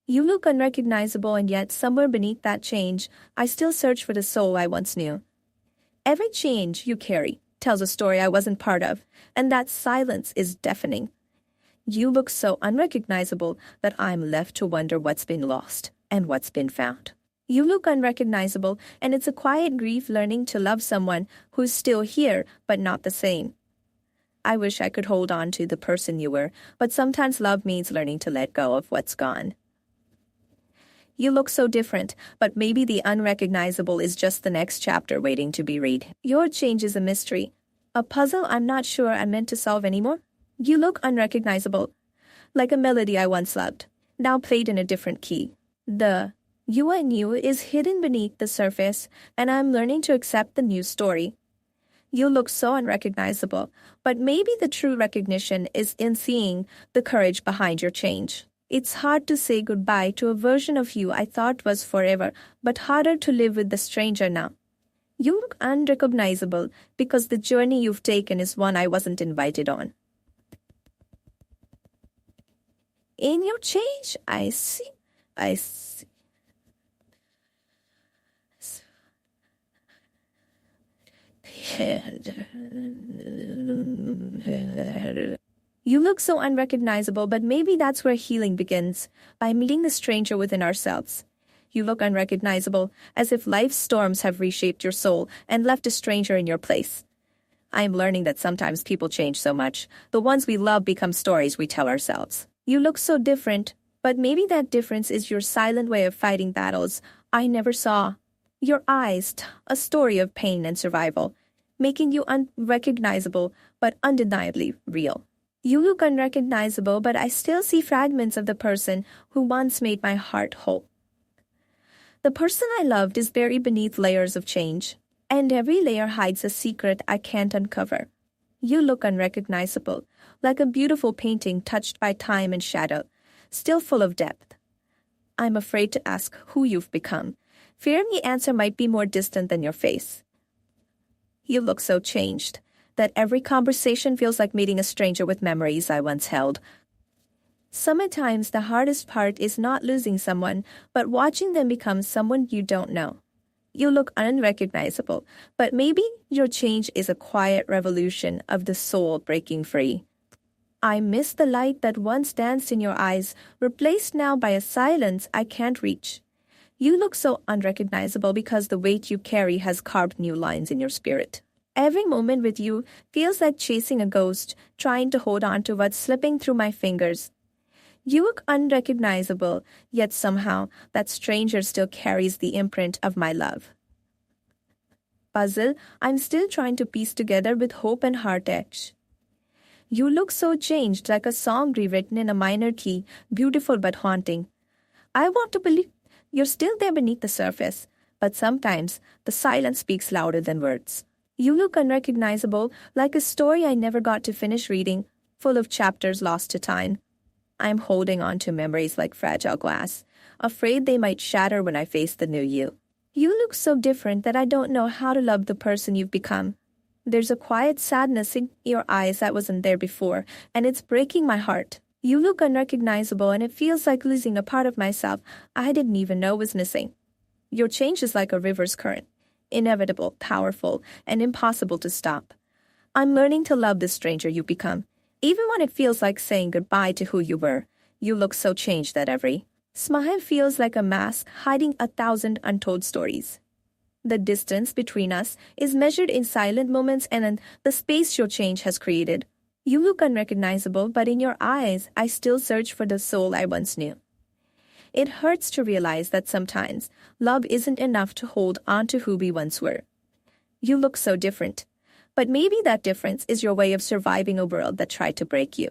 You look unrecognizable, and yet somewhere beneath that change, I still search for the soul I once knew. Every change you carry tells a story I wasn't part of, and that silence is deafening. You look so unrecognizable that I'm left to wonder what's been lost and what's been found. You look unrecognizable, and it's a quiet grief learning to love someone who's still here but not the same. I wish I could hold on to the person you were, but sometimes love means learning to let go of what's gone. You look so different, but maybe the unrecognizable is just the next chapter waiting to be read. Your change is a mystery, a puzzle I'm not sure I'm meant to solve anymore. You look unrecognizable, like a melody I once loved, now played in a different key. The you I knew is hidden beneath the surface, and I'm learning to accept the new story. You look so unrecognizable, but maybe the true recognition is in seeing the courage behind your change. It's hard to say goodbye to a version of you I thought was forever, but harder to live with the stranger now. You look unrecognizable because the journey you've taken is one I wasn't invited on. In your change, I see. You look so unrecognizable, but maybe that's where healing begins, by meeting the stranger within ourselves. You look unrecognizable, as if life's storms have reshaped your soul and left a stranger in your place. I am learning that sometimes people change so much, the ones we love become stories we tell ourselves. You look so different, but maybe that difference is your silent way of fighting battles I never saw. Your eyes, a story of pain and survival, making you unrecognizable but undeniably real. You look unrecognizable, but I still see fragments of the person who once made my heart whole. The person I loved is buried beneath layers of change, and every layer hides a secret I can't uncover. You look unrecognizable, like a beautiful painting touched by time and shadow, still full of depth. I'm afraid to ask who you've become, fearing the answer might be more distant than your face. You look so changed that every conversation feels like meeting a stranger with memories I once held. Sometimes the hardest part is not losing someone, but watching them become someone you don't know. You look unrecognizable, but maybe your change is a quiet revolution of the soul breaking free. I miss the light that once danced in your eyes, replaced now by a silence I can't reach. You look so unrecognizable because the weight you carry has carved new lines in your spirit. Every moment with you feels like chasing a ghost, trying to hold on to what's slipping through my fingers. You look unrecognizable, yet somehow that stranger still carries the imprint of my love. Puzzle I'm still trying to piece together with hope and heartache. You look so changed, like a song rewritten in a minor key, beautiful but haunting. I want to believe you're still there beneath the surface, but sometimes the silence speaks louder than words. You look unrecognizable, like a story I never got to finish reading, full of chapters lost to time. I'm holding on to memories like fragile glass, afraid they might shatter when I face the new you. You look so different that I don't know how to love the person you've become. There's a quiet sadness in your eyes that wasn't there before, and it's breaking my heart. You look unrecognizable, and it feels like losing a part of myself I didn't even know was missing. Your change is like a river's current, inevitable, powerful, and impossible to stop. I'm learning to love this stranger you've become. Even when it feels like saying goodbye to who you were, you look so changed that every smile feels like a mask hiding 1,000 untold stories. The distance between us is measured in silent moments and in the space your change has created. You look unrecognizable, but in your eyes, I still search for the soul I once knew. It hurts to realize that sometimes love isn't enough to hold on to who we once were. You look so different. But maybe that difference is your way of surviving a world that tried to break you.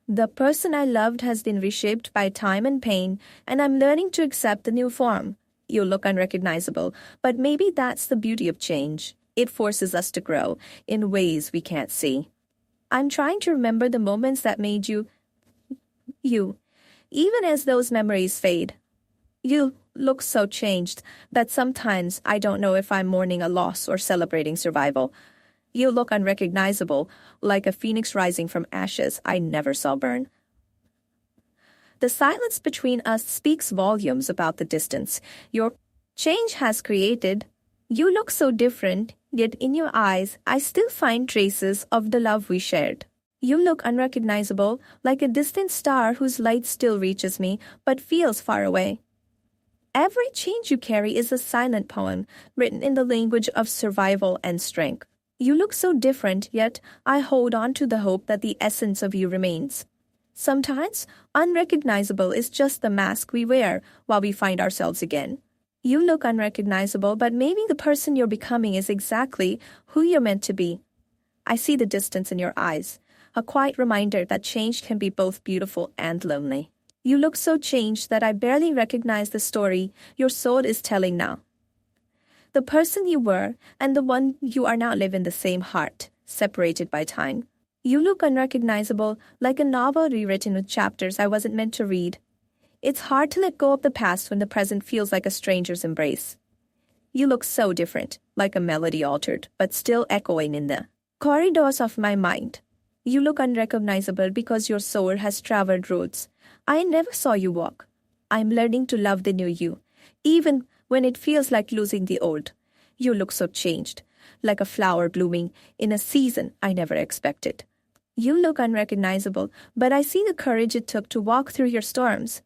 The person I loved has been reshaped by time and pain, and I'm learning to accept the new form. You look unrecognizable, but maybe that's the beauty of change. It forces us to grow in ways we can't see. I'm trying to remember the moments that made you, even as those memories fade. You look so changed that sometimes I don't know if I'm mourning a loss or celebrating survival. You look unrecognizable, like a phoenix rising from ashes I never saw burn. The silence between us speaks volumes about the distance your change has created. You look so different, yet in your eyes, I still find traces of the love we shared. You look unrecognizable, like a distant star whose light still reaches me, but feels far away. Every change you carry is a silent poem, written in the language of survival and strength. You look so different, yet I hold on to the hope that the essence of you remains. Sometimes, unrecognizable is just the mask we wear while we find ourselves again. You look unrecognizable, but maybe the person you're becoming is exactly who you're meant to be. I see the distance in your eyes, a quiet reminder that change can be both beautiful and lonely. You look so changed that I barely recognize the story your soul is telling now. The person you were and the one you are now live in the same heart, separated by time. You look unrecognizable, like a novel rewritten with chapters I wasn't meant to read. It's hard to let go of the past when the present feels like a stranger's embrace. You look so different, like a melody altered, but still echoing in the corridors of my mind. You look unrecognizable because your soul has traveled roads I never saw you walk. I'm learning to love the new you, even when it feels like losing the old. You look so changed, like a flower blooming in a season I never expected. You look unrecognizable, but I see the courage it took to walk through your storms.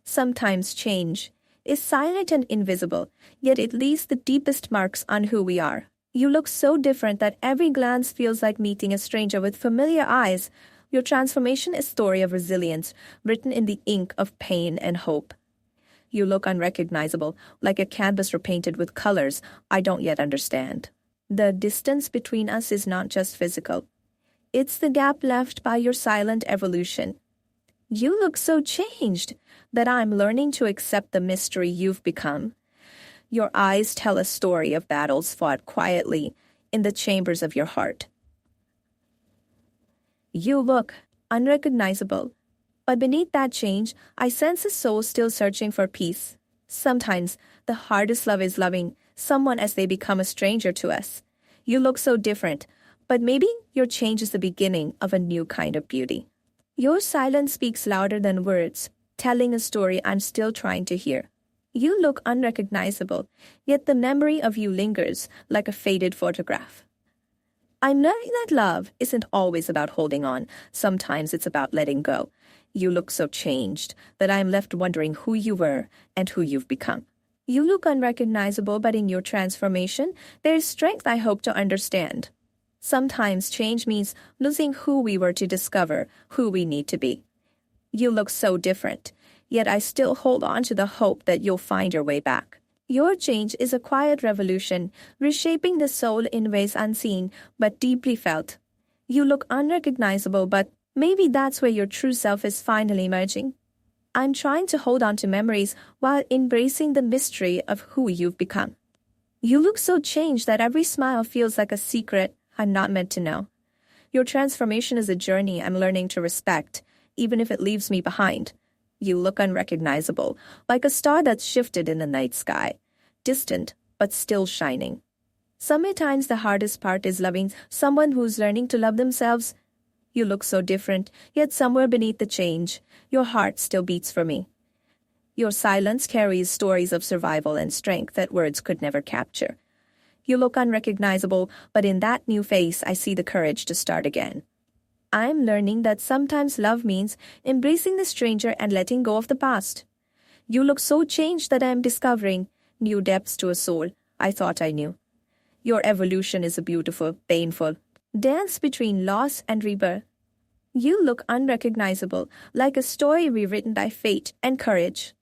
Sometimes change is silent and invisible, yet it leaves the deepest marks on who we are. You look so different that every glance feels like meeting a stranger with familiar eyes. Your transformation is a story of resilience, written in the ink of pain and hope. You look unrecognizable, like a canvas repainted with colors I don't yet understand. The distance between us is not just physical. It's the gap left by your silent evolution. You look so changed that I'm learning to accept the mystery you've become. Your eyes tell a story of battles fought quietly in the chambers of your heart. You look unrecognizable, but beneath that change, I sense a soul still searching for peace. Sometimes, the hardest love is loving someone as they become a stranger to us. You look so different, but maybe your change is the beginning of a new kind of beauty. Your silence speaks louder than words, telling a story I'm still trying to hear. You look unrecognizable, yet the memory of you lingers like a faded photograph. I'm learning that love isn't always about holding on. Sometimes it's about letting go. You look so changed that I'm left wondering who you were and who you've become. You look unrecognizable, but in your transformation, there's strength I hope to understand. Sometimes change means losing who we were to discover who we need to be. You look so different, yet I still hold on to the hope that you'll find your way back. Your change is a quiet revolution, reshaping the soul in ways unseen but deeply felt. You look unrecognizable, but maybe that's where your true self is finally emerging. I'm trying to hold on to memories while embracing the mystery of who you've become. You look so changed that every smile feels like a secret I'm not meant to know. Your transformation is a journey I'm learning to respect, even if it leaves me behind. You look unrecognizable, like a star that's shifted in the night sky, distant but still shining. Sometimes the hardest part is loving someone who's learning to love themselves. You look so different, yet somewhere beneath the change, your heart still beats for me. Your silence carries stories of survival and strength that words could never capture. You look unrecognizable, but in that new face I see the courage to start again. I'm learning that sometimes love means embracing the stranger and letting go of the past. You look so changed that I'm discovering new depths to a soul I thought I knew. Your evolution is a beautiful, painful dance between loss and rebirth. You look unrecognizable, like a story rewritten by fate and courage.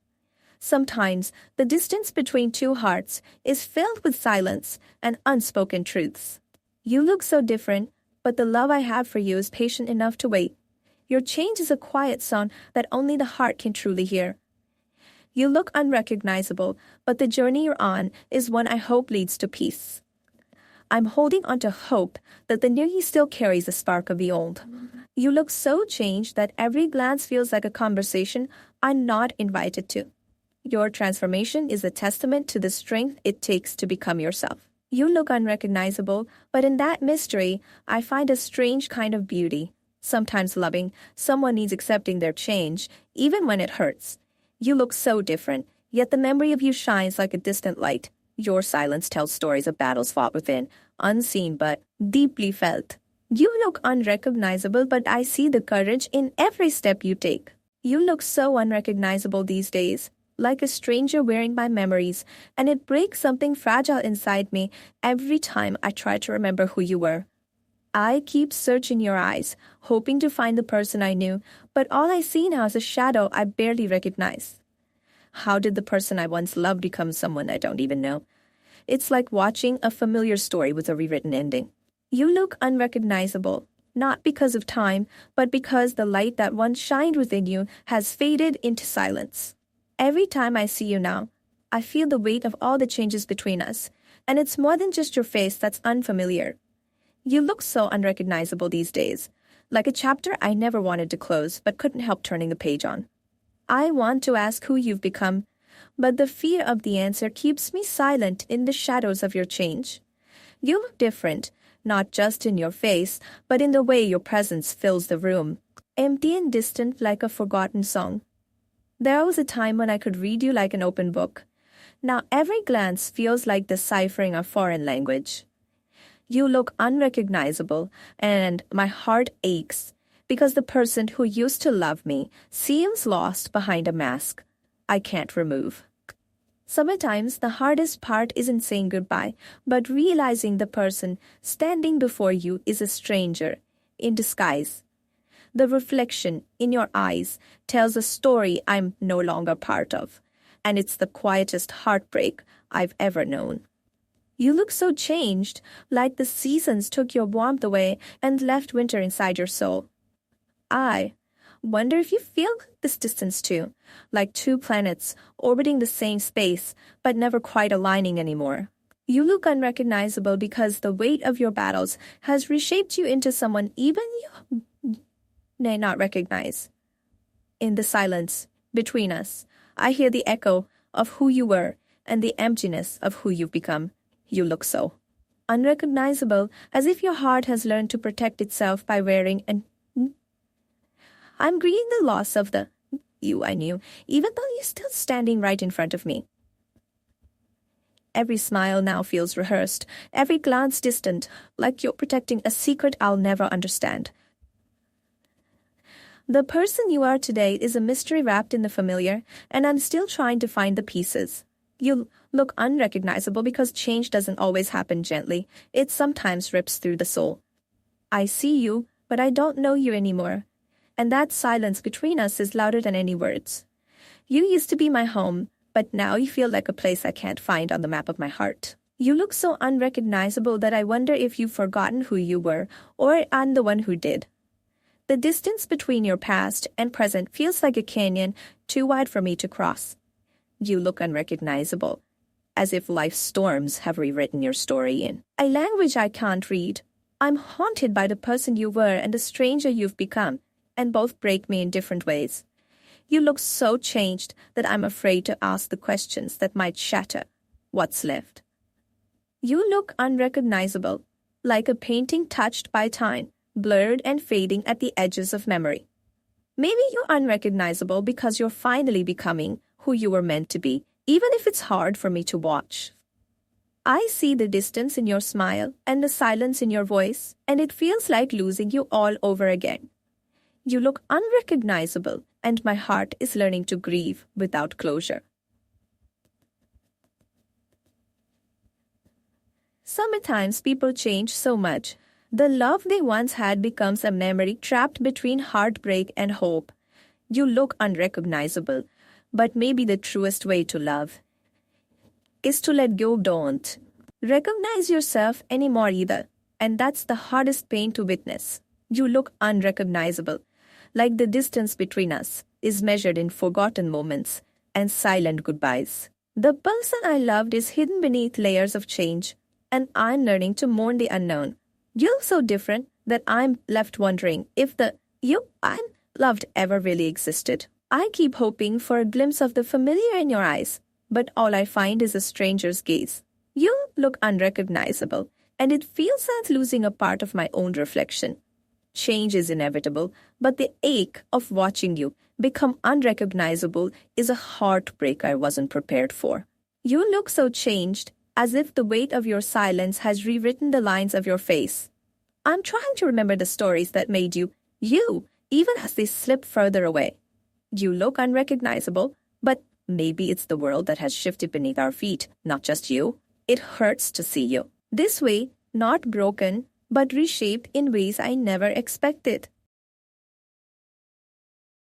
Sometimes the distance between two hearts is filled with silence and unspoken truths. You look so different, but the love I have for you is patient enough to wait. Your change is a quiet sound that only the heart can truly hear. You look unrecognizable, but the journey you're on is one I hope leads to peace. I'm holding on to hope that the new you still carries a spark of the old. You look so changed that every glance feels like a conversation I'm not invited to. Your transformation is a testament to the strength it takes to become yourself. You look unrecognizable, but in that mystery, I find a strange kind of beauty. Sometimes loving someone needs accepting their change, even when it hurts. You look so different, yet the memory of you shines like a distant light. Your silence tells stories of battles fought within, unseen but deeply felt. You look unrecognizable, but I see the courage in every step you take. You look so unrecognizable these days, like a stranger wearing my memories, and it breaks something fragile inside me every time I try to remember who you were. I keep searching your eyes, hoping to find the person I knew, but all I see now is a shadow I barely recognize. How did the person I once loved become someone I don't even know? It's like watching a familiar story with a rewritten ending. You look unrecognizable, not because of time, but because the light that once shined within you has faded into silence. Every time I see you now, I feel the weight of all the changes between us, and it's more than just your face that's unfamiliar. You look so unrecognizable these days, like a chapter I never wanted to close but couldn't help turning the page on. I want to ask who you've become, but the fear of the answer keeps me silent in the shadows of your change. You look different, not just in your face, but in the way your presence fills the room, empty and distant like a forgotten song. There was a time when I could read you like an open book. Now every glance feels like deciphering a foreign language. You look unrecognizable, and my heart aches because the person who used to love me seems lost behind a mask I can't remove. Sometimes the hardest part isn't saying goodbye, but realizing the person standing before you is a stranger in disguise. The reflection in your eyes tells a story I'm no longer part of, and it's the quietest heartbreak I've ever known. You look so changed, like the seasons took your warmth away and left winter inside your soul. I wonder if you feel this distance too, like two planets orbiting the same space but never quite aligning anymore. You look unrecognizable because the weight of your battles has reshaped you into someone even you may not recognize. In the silence between us, I hear the echo of who you were and the emptiness of who you've become. You look so unrecognizable, as if your heart has learned to protect itself by wearing an I'm grieving the loss of the you I knew, even though you're still standing right in front of me. Every smile now feels rehearsed, every glance distant, like you're protecting a secret I'll never understand. The person you are today is a mystery wrapped in the familiar, and I'm still trying to find the pieces. You look unrecognizable because change doesn't always happen gently. It sometimes rips through the soul. I see you, but I don't know you anymore. And that silence between us is louder than any words. You used to be my home, but now you feel like a place I can't find on the map of my heart. You look so unrecognizable that I wonder if you've forgotten who you were, or I'm the one who did. The distance between your past and present feels like a canyon too wide for me to cross. You look unrecognizable, as if life's storms have rewritten your story in a language I can't read. I'm haunted by the person you were and the stranger you've become, and both break me in different ways. You look so changed that I'm afraid to ask the questions that might shatter what's left. You look unrecognizable, like a painting touched by time, blurred and fading at the edges of memory. Maybe you're unrecognizable because you're finally becoming who you were meant to be, even if it's hard for me to watch. I see the distance in your smile and the silence in your voice, and it feels like losing you all over again. You look unrecognizable, and my heart is learning to grieve without closure. Sometimes people change so much. The love they once had becomes a memory trapped between heartbreak and hope. You look unrecognizable, but maybe the truest way to love is to let go. Don't recognize yourself anymore either, and that's the hardest pain to witness. You look unrecognizable, like the distance between us is measured in forgotten moments and silent goodbyes. The person I loved is hidden beneath layers of change, and I'm learning to mourn the unknown. You're so different that I'm left wondering if the you I loved ever really existed. I keep hoping for a glimpse of the familiar in your eyes, but all I find is a stranger's gaze. You look unrecognizable, and it feels like losing a part of my own reflection. Change is inevitable, but the ache of watching you become unrecognizable is a heartbreak I wasn't prepared for. You look so changed, as if the weight of your silence has rewritten the lines of your face. I'm trying to remember the stories that made you, even as they slip further away. You look unrecognizable, but maybe it's the world that has shifted beneath our feet, not just you. It hurts to see you. This way, not broken, but reshaped in ways I never expected.